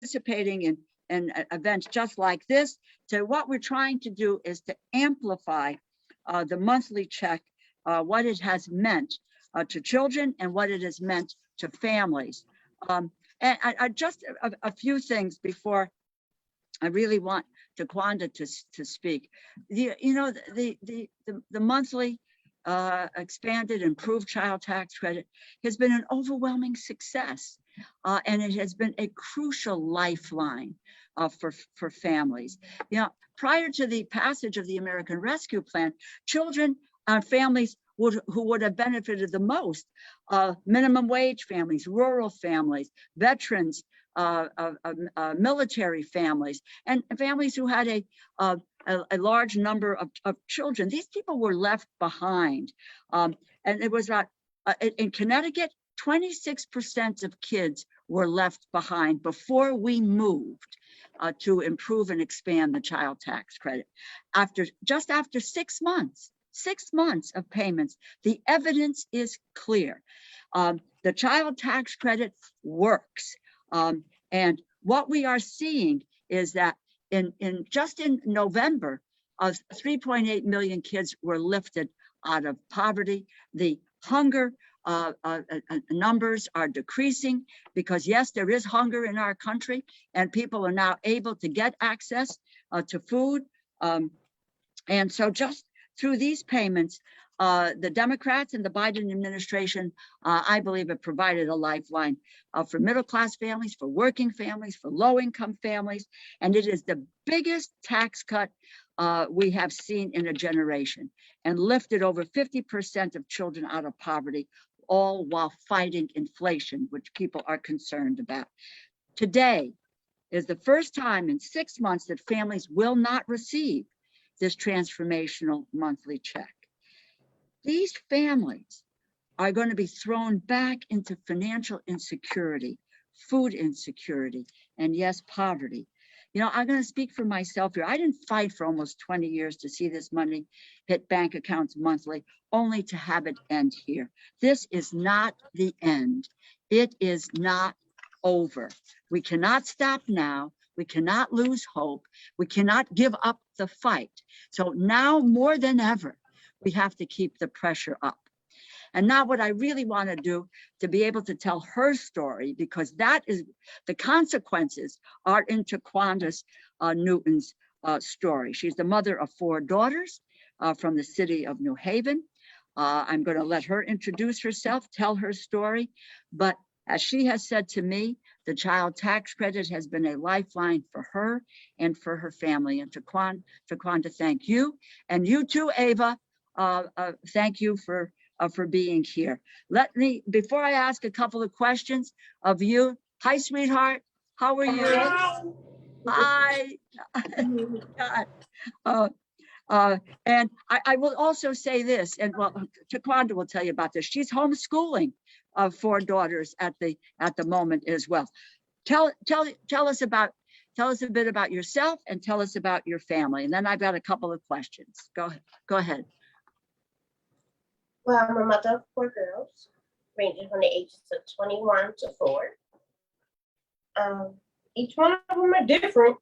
participating in events just like this. So what we're trying to do is to amplify the monthly check, what it has meant to children and what it has meant to families. And I just a few things before I really want Taquanda to speak. The monthly expanded improved child tax credit has been an overwhelming success, and it has been a crucial lifeline for families. Prior to the passage of the American Rescue Plan, children and families who would have benefited the most, minimum wage families, rural families, veterans, military families, and families who had a large number of children. These people were left behind. And it was about, in Connecticut, 26% of kids were left behind before we moved to improve and expand the child tax credit. Just after 6 months, 6 months of payments, the evidence is clear. The child tax credit works. And what we are seeing is that just in November, 3.8 million kids were lifted out of poverty. The hunger numbers are decreasing because, yes, there is hunger in our country, and people are now able to get access to food. And so just through these payments, the Democrats and the Biden administration, I believe, have provided a lifeline for middle-class families, for working families, for low-income families, and it is the biggest tax cut we have seen in a generation, and lifted over 50% of children out of poverty, all while fighting inflation, which people are concerned about. Today is the first time in 6 months that families will not receive this transformational monthly check. These families are going to be thrown back into financial insecurity, food insecurity, and yes, poverty. I'm going to speak for myself here. I didn't fight for almost 20 years to see this money hit bank accounts monthly, only to have it end here. This is not the end. It is not over. We cannot stop now. We cannot lose hope. We cannot give up the fight. So now more than ever, we have to keep the pressure up. And now what I really want to do to be able to tell her story, because that is the consequences are in Taquanda Newton's story. She's the mother of 4 daughters from the city of New Haven. I'm going to let her introduce herself, tell her story. But as she has said to me, the child tax credit has been a lifeline for her and for her family. And Taquanda, thank you. And you too, Ava, thank you for being here. Let me, before I ask a couple of questions of you, hi, sweetheart, how are you? Hi. And I will also say this, and well, Taquanda will tell you about this. She's homeschooling 4 daughters at the moment as well. Tell us a bit about yourself and tell us about your family, and then I've got a couple of questions. Go ahead. Well, I'm a mother of 4 girls, ranging from the ages of 21 to 4. Each one of them are different.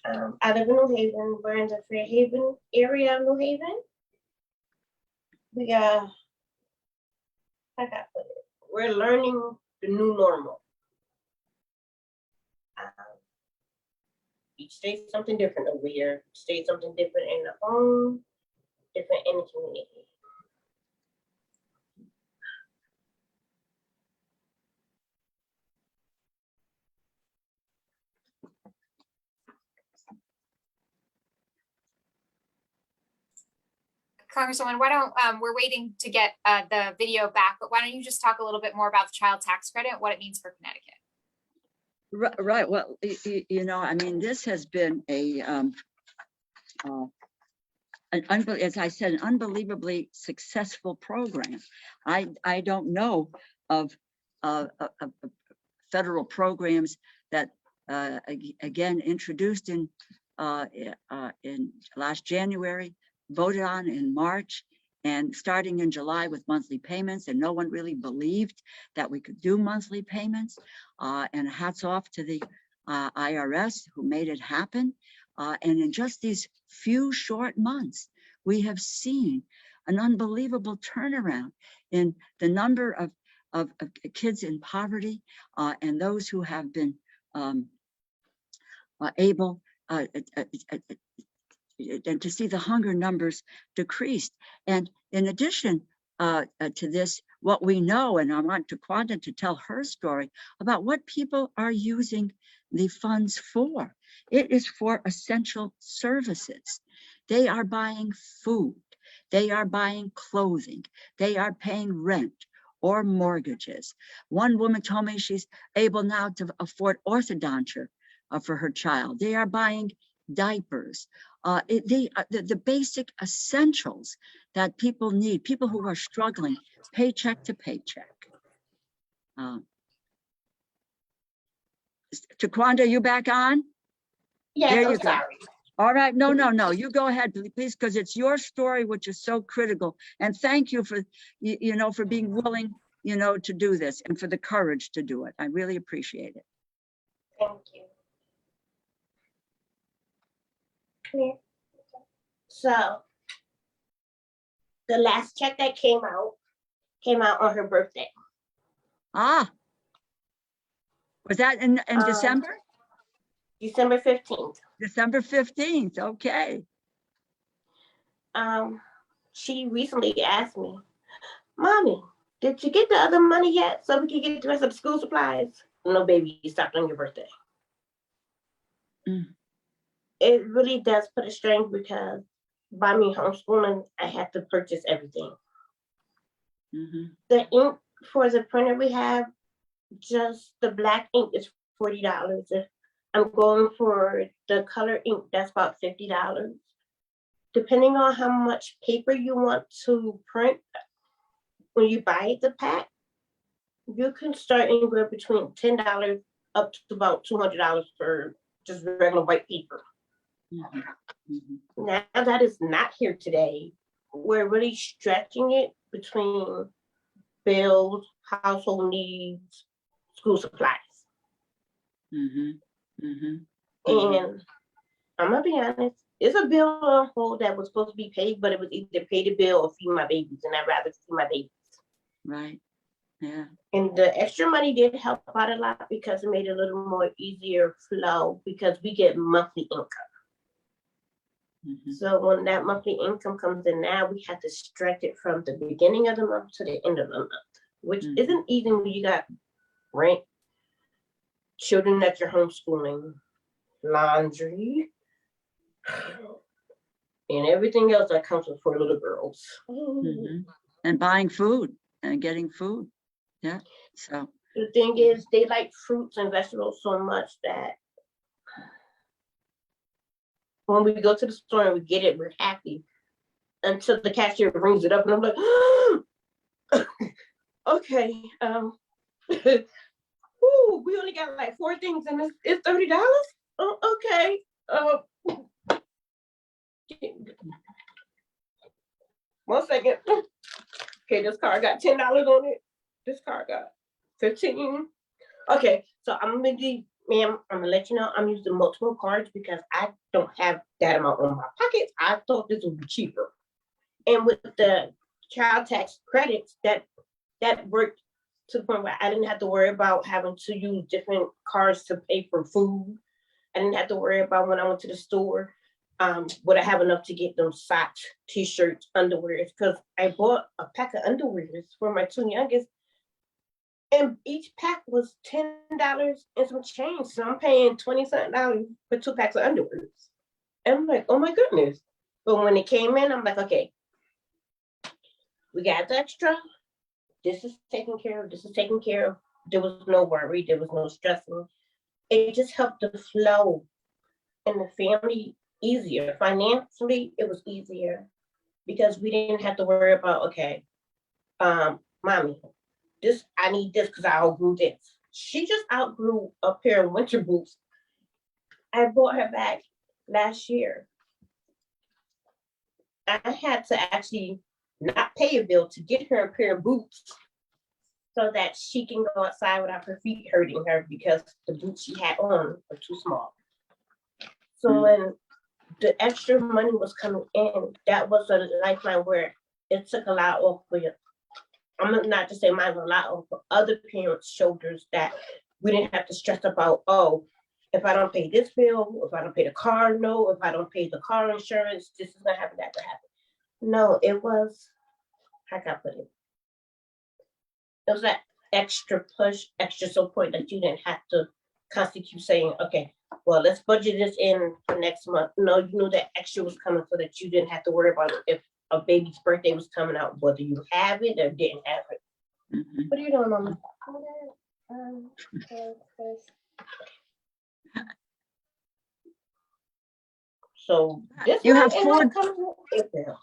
I live in New Haven. We're in the Fairhaven area of New Haven. We we're learning the new normal. Each day something different over here. Each day something different in the home, different in the community. Congresswoman, why don't, we're waiting to get the video back, but why don't you just talk a little bit more about the child tax credit, what it means for Connecticut? Right. Well, I mean, this has been as I said, an unbelievably successful program. I don't know of federal programs that again introduced in last January, voted on in March, and starting in July with monthly payments, and no one really believed that we could do monthly payments. And hats off to the IRS who made it happen. And in just these few short months, we have seen an unbelievable turnaround in the number of kids in poverty and those who have been able and to see the hunger numbers decreased. And in addition to this, what we know, and I want Taquanda to tell her story about what people are using the funds for. It is for essential services. They are buying food. They are buying clothing. They are paying rent or mortgages. One woman told me she's able now to afford orthodonture for her child. They are buying diapers. The basic essentials that people need, people who are struggling paycheck to paycheck. Taquanda, you back on? Yes, There I'm you go. sorry. All right, no, you go ahead, please, because it's your story, which is so critical. And thank you for, for being willing, to do this and for the courage to do it. I really appreciate it. Thank you. Come here. So, the last check that came out on her birthday. Was that in December? December 15th. December 15th, okay. She recently asked me, Mommy, did you get the other money yet so we can get the rest of the school supplies? No, baby, you stopped on your birthday. It really does put a strain because by me homeschooling, I had to purchase everything. The ink for the printer we have, just the black ink is $40. I'm going for the color ink, that's about $50. Depending on how much paper you want to print, when you buy the pack, you can start anywhere between $10 up to about $200 for just regular white paper. Now that is not here today. We're really stretching it between bills, household needs, school supplies. And I'm gonna be honest, it's a bill on hold that was supposed to be paid, but it was either pay the bill or feed my babies, and I'd rather feed my babies. Right. Yeah. And the extra money did help out a lot because it made it a little more easier flow because we get monthly income. So when that monthly income comes in now, we have to stretch it from the beginning of the month to the end of the month, which isn't easy when you got rent, children that you're homeschooling, laundry, and everything else that comes with for little girls. And buying food and getting food. Yeah. So the thing is, they like fruits and vegetables so much that when we go to the store and we get it, we're happy until the cashier brings it up and I'm like, okay, ooh, we only got like 4 things and it's $30. Oh, okay. One second. Okay, this card got $10 on it. This card got $15. Okay, so I'm gonna do, ma'am, I'm gonna let you know I'm using multiple cards because I don't have that amount in my pockets. I thought this would be cheaper. And with the child tax credits, that worked to the point where I didn't have to worry about having to use different cards to pay for food. I didn't have to worry about when I went to the store, would I have enough to get them socks, t-shirts, underwears, because I bought a pack of underwears for my 2 youngest, and each pack was $10 and some change. So I'm paying $20-something for 2 packs of underwears. And I'm like, oh my goodness. But when it came in, I'm like, okay, we got the extra. This is taken care of. This is taken care of. There was no worry. There was no stressing. It just helped the flow and the family easier. Financially, it was easier because we didn't have to worry about, okay, mommy, this, I need this because I outgrew this. She just outgrew a pair of winter boots. I bought her back last year. I had to actually not pay a bill to get her a pair of boots so that she can go outside without her feet hurting her because the boots she had on were too small. So when the extra money was coming in, that was a lifeline where it took a lot off for you. I'm not to say mine was a lot off for other parents' shoulders, that we didn't have to stress about, oh, if I don't pay this bill, if I don't pay the car note, if I don't pay the car insurance, this is gonna happen, that could happen. No, it was, how can I put it? It was that extra push, extra support that you didn't have to constantly keep saying, okay, well, let's budget this in for next month. No, you knew that extra was coming so that you didn't have to worry about it if a baby's birthday was coming out, whether you have it or didn't have it. Mhm. What are you doing, Mama? So this You one have is four- not coming with April.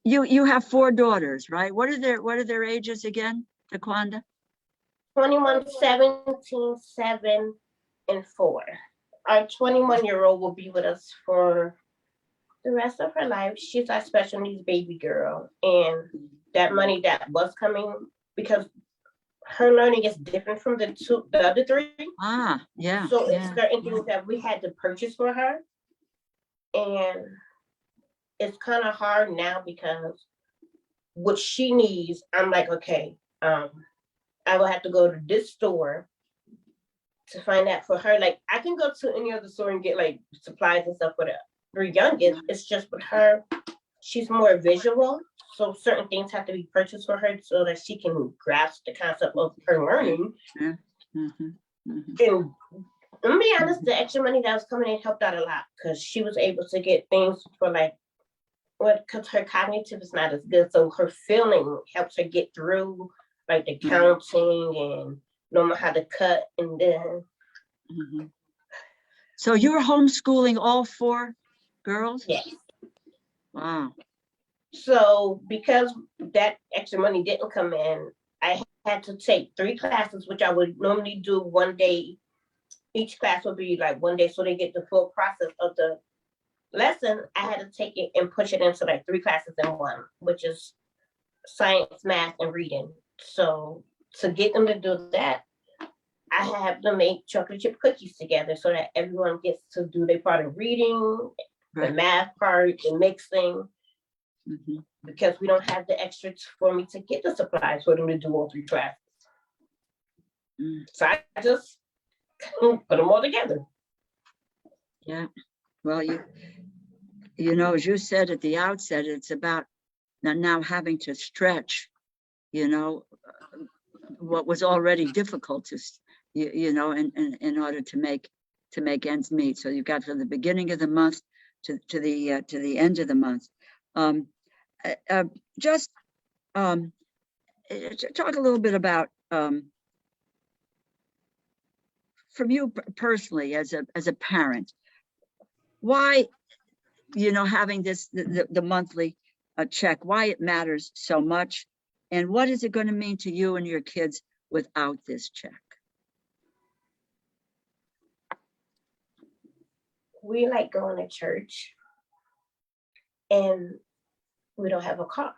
You have 4 daughters, right? What are their ages again, Taquanda? 21, 17, 7, and 4. Our 21-year-old will be with us for the rest of her life. She's our special needs baby girl. And that money that was coming, because her learning is different from the other 3. Ah, yeah. So yeah. it's certain things that we had to purchase for her. And it's kind of hard now because what she needs, I'm like, okay, I will have to go to this store to find that for her. Like, I can go to any other store and get like supplies and stuff for her youngest. It's just with her, she's more visual. So certain things have to be purchased for her so that she can grasp the concept of her learning. Yeah. Mhm, mhm. And let me be honest, the extra money that was coming in helped out a lot because she was able to get things for like, because her cognitive is not as good. So her feeling helps her get through like the counting and knowing how to cut and then. Mhm. So you're homeschooling all 4 girls? Yes. Wow. So because that extra money didn't come in, I had to take 3 classes, which I would normally do one day. Each class would be like one day, so they get the full process of the lesson. I had to take it and push it into like 3 classes in one, which is science, math, and reading. So to get them to do that, I have them make chocolate chip cookies together so that everyone gets to do their part of reading, the Right. math part, the mixing. Mhm. Because we don't have the extra for me to get the supplies for them to do all 3 classes. Mm. So I just put them all together. Yeah. Well, you know, as you said at the outset, it's about now having to stretch, you know, what was already difficult to, you know, in order to make ends meet. So you've got from the beginning of the month to the end of the month. Just talk a little bit about from you personally as a parent, why, you know, having this the monthly check, why it matters so much, and what is it going to mean to you and your kids without this check? We like going to church and we don't have a car.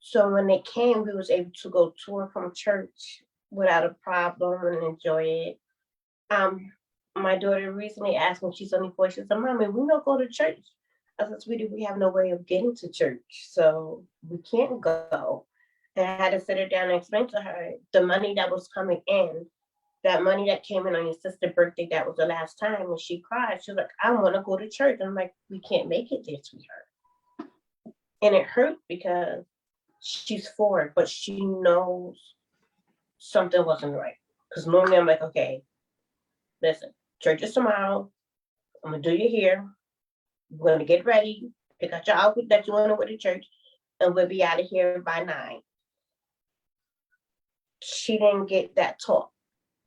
So when they came, we was able to go to and from church without a problem and enjoy it. My daughter recently asked me, she's only 4, she said, Mommy, we don't go to church. I said, sweetie, we have no way of getting to church, so we can't go. And I had to sit her down and explain to her the money that was coming in, that money that came in on your sister's birthday, that was the last time. And she cried. She was like, I want to go to church. I'm like, we can't make it there, sweetheart. And it hurt because she's 4, but she knows something wasn't right. Because normally I'm like, okay, listen, church is tomorrow. I'm gonna do your hair. We're gonna get ready, pick out your outfit that you want to wear to church, and we'll be out of here by 9. She didn't get that talk.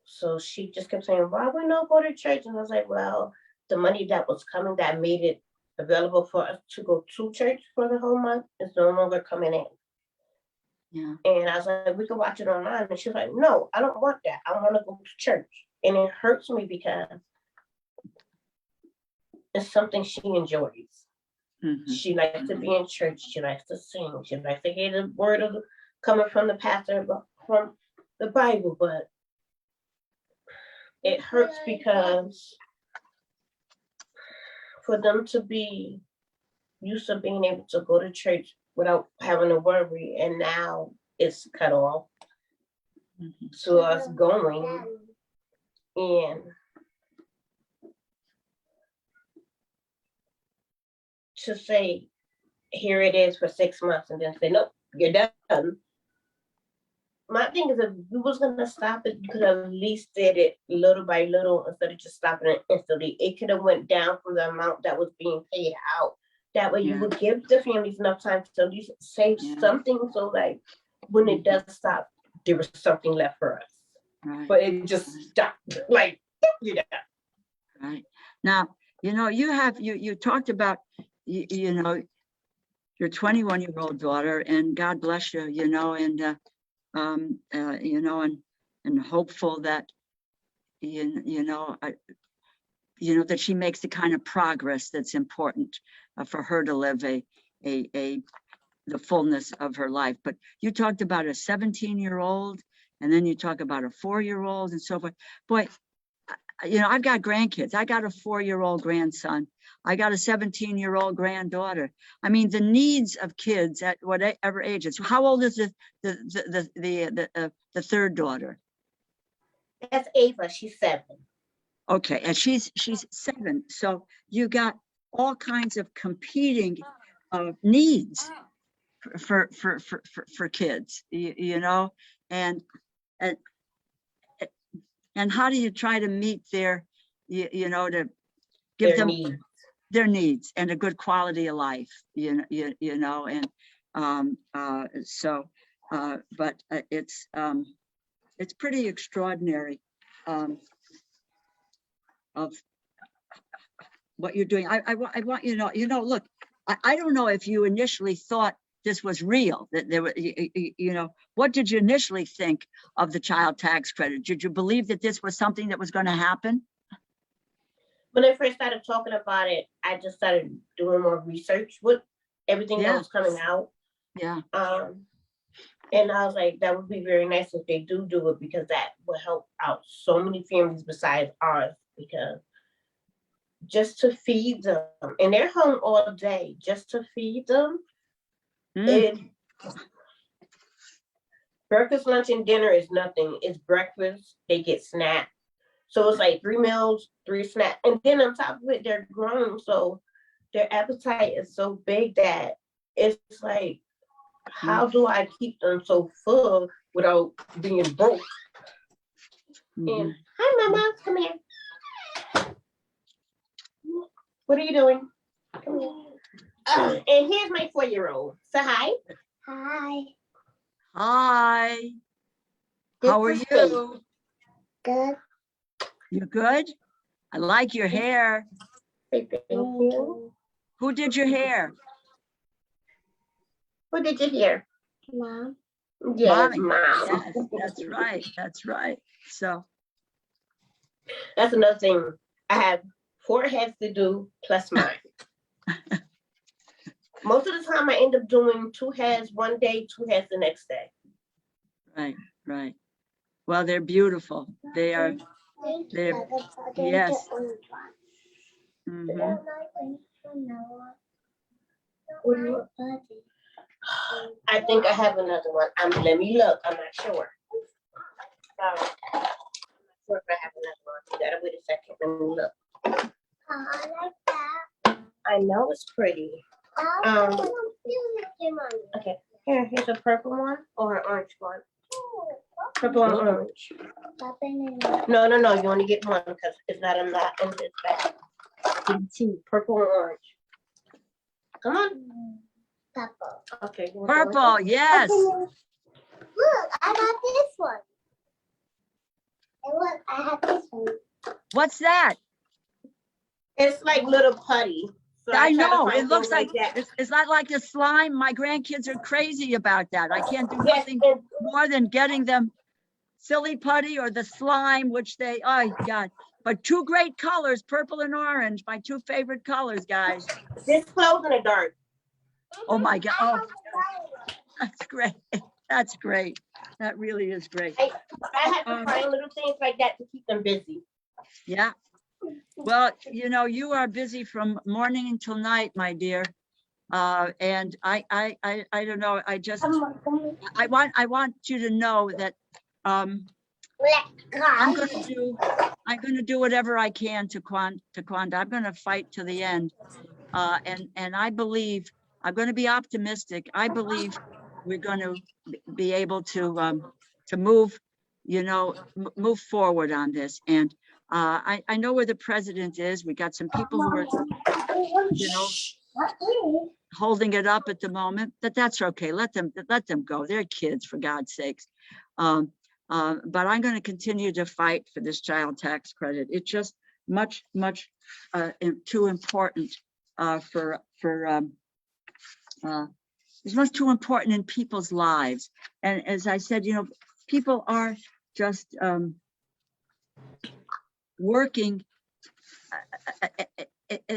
So she just kept saying, why we not go to church? And I was like, well, the money that was coming that made it available for us to go to church for the whole month is no longer coming in. Yeah. And I was like, we can watch it online. And she was like, no, I don't want that. I want to go to church. And it hurts me because it's something she enjoys. Mhm. She likes to be in church. She likes to sing. She likes to hear the word of coming from the pastor from the Bible. But it hurts because for them to be used to being able to go to church without having to worry, and now it's cut off Mhm. to us going and to say, here it is for 6 months, and then say, nope, you're done. My thing is, if we was gonna stop it, you could have at least did it little by little instead of just stopping it instantly. It could have went down from the amount that was being paid out. That way, you Yeah. would give the families enough time to at least save Yeah. something, so like when it does stop, there was something left for us. Right. But it just stopped, like you're done. Right. Now, you talked about, your 21-year-old daughter, and God bless you, and hopeful that, that she makes the kind of progress that's important for her to live the fullness of her life. But you talked about a 17-year-old, and then you talk about a 4-year-old and so forth. Boy, I've got grandkids. I got a 4-year-old grandson. I got a 17-year-old granddaughter. I mean, the needs of kids at whatever age. It's how old is the third daughter? That's Ava. She's 7. Okay, and she's 7. So you got all kinds of competing needs for kids, and how do you try to meet their, to give them their needs and a good quality of life, but it's pretty extraordinary of what you're doing. I want you to know, look, I don't know if you initially thought this was real, that there were, what did you initially think of the child tax credit? Did you believe that this was something that was going to happen? When I first started talking about it, I just started doing more research with everything that was coming out. Yeah. And I was like, that would be very nice if they do it, because that will help out so many families besides ours, because just to feed them, and they're home all day, just to feed them. Breakfast, lunch, and dinner is nothing. It's breakfast, they get snacks. So it's like 3 meals, 3 snacks. And then on top of it, they're grown. So their appetite is so big that it's like, how do I keep them so full without being broke? And hi, Mama, come here. What are you doing? Come here. And here's my 4-year-old. Say hi. Hi. Hi. How are you? Good. You good? I like your hair. Thank you. Who did your hair? Who did you hear? Mom. Yes, Mommy. Mom. Yes, that's right. That's right. So that's another thing. I have 4 heads to do plus mine. Most of the time I end up doing 2 heads one day, 2 heads the next day. Right. Well, they're beautiful. They're yes. I think I have another one. Let me look. I'm not sure. I'm not sure if I have another one. You gotta wait a second. Let me look. I like that. I know it's pretty. Okay. Here's a purple one or an orange one. Purple and orange. No. You only get one because it's not in this bag. Give 2, purple and orange. Come on. Purple. Okay. Purple, yes. Look, I got this one. And look, I have this one. What's that? It's like little putty. So I know. it It looks like that. it's not like the slime. My grandkids are crazy about that. I can't do nothing more than getting them silly putty or the slime, which they, oh God, but two great colors, purple and orange, my two favorite colors, guys. This clothes in the dark. Oh my God. Oh, that's great. That's great. That really is great. I have to find little things like that to keep them busy. Yeah. Well, you know, you are busy from morning until night, my dear. And I don't know. I want you to know that I'm going to do whatever I can to Kwanda. I'm going to fight to the end. And I believe I'm going to be optimistic. I believe we're going to be able to move, you know, move forward on this. And I know where the president is. We got some people who are, you know, holding it up at the moment. That's okay. Let them go. They're kids, for God's sakes. But I'm going to continue to fight for this child tax credit. It's just much too important it's much too important in people's lives. And as I said, you know, people are just working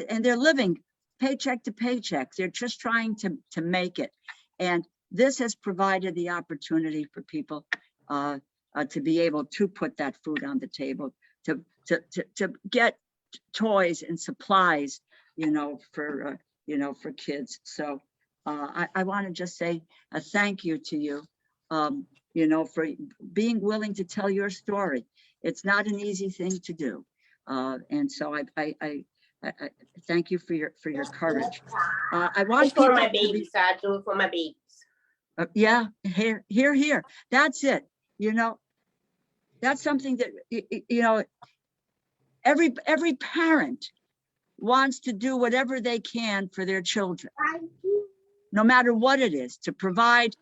and they're living paycheck to paycheck. They're just trying to make it. And this has provided the opportunity for people to be able to put that food on the table, to get toys and supplies, you know, for kids. So I want to just say a thank you to you, you know, for being willing to tell your story. It's not an easy thing to do. And so I thank you for your courage. I want It's for my babies. I do it for my babies. Yeah, here. That's it. You know, that's something that, you know, every parent wants to do whatever they can for their children, no matter what it is, to provide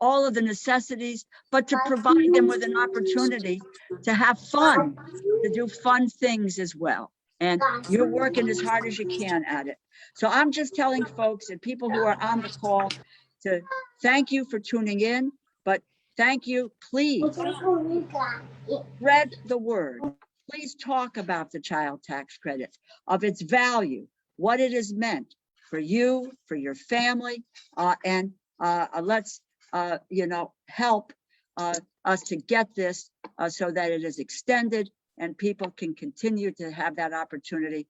all of the necessities, but to provide them with an opportunity to have fun, to do fun things as well. And you're working as hard as you can at it. So I'm just telling folks and people who are on the call to thank you for tuning in, but thank you, please spread the word. Please talk about the child tax credit, of its value, what it has meant for you, for your family, and let's you know, help us to get this so that it is extended and people can continue to have that opportunity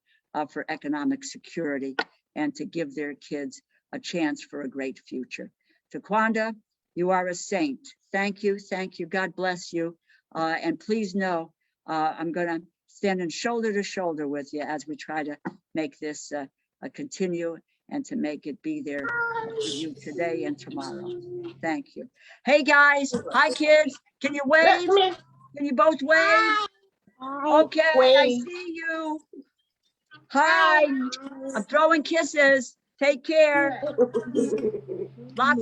for economic security and to give their kids a chance for a great future. Taquanda, you are a saint. Thank you. God bless you. And please know, I'm going to stand in shoulder to shoulder with you as we try to make this continue and to make it be there for you today and tomorrow. Thank you. Hey guys, hi kids. Can you wave? Can you both wave? Okay, I see you. Hi. I'm throwing kisses. Take care. Lots of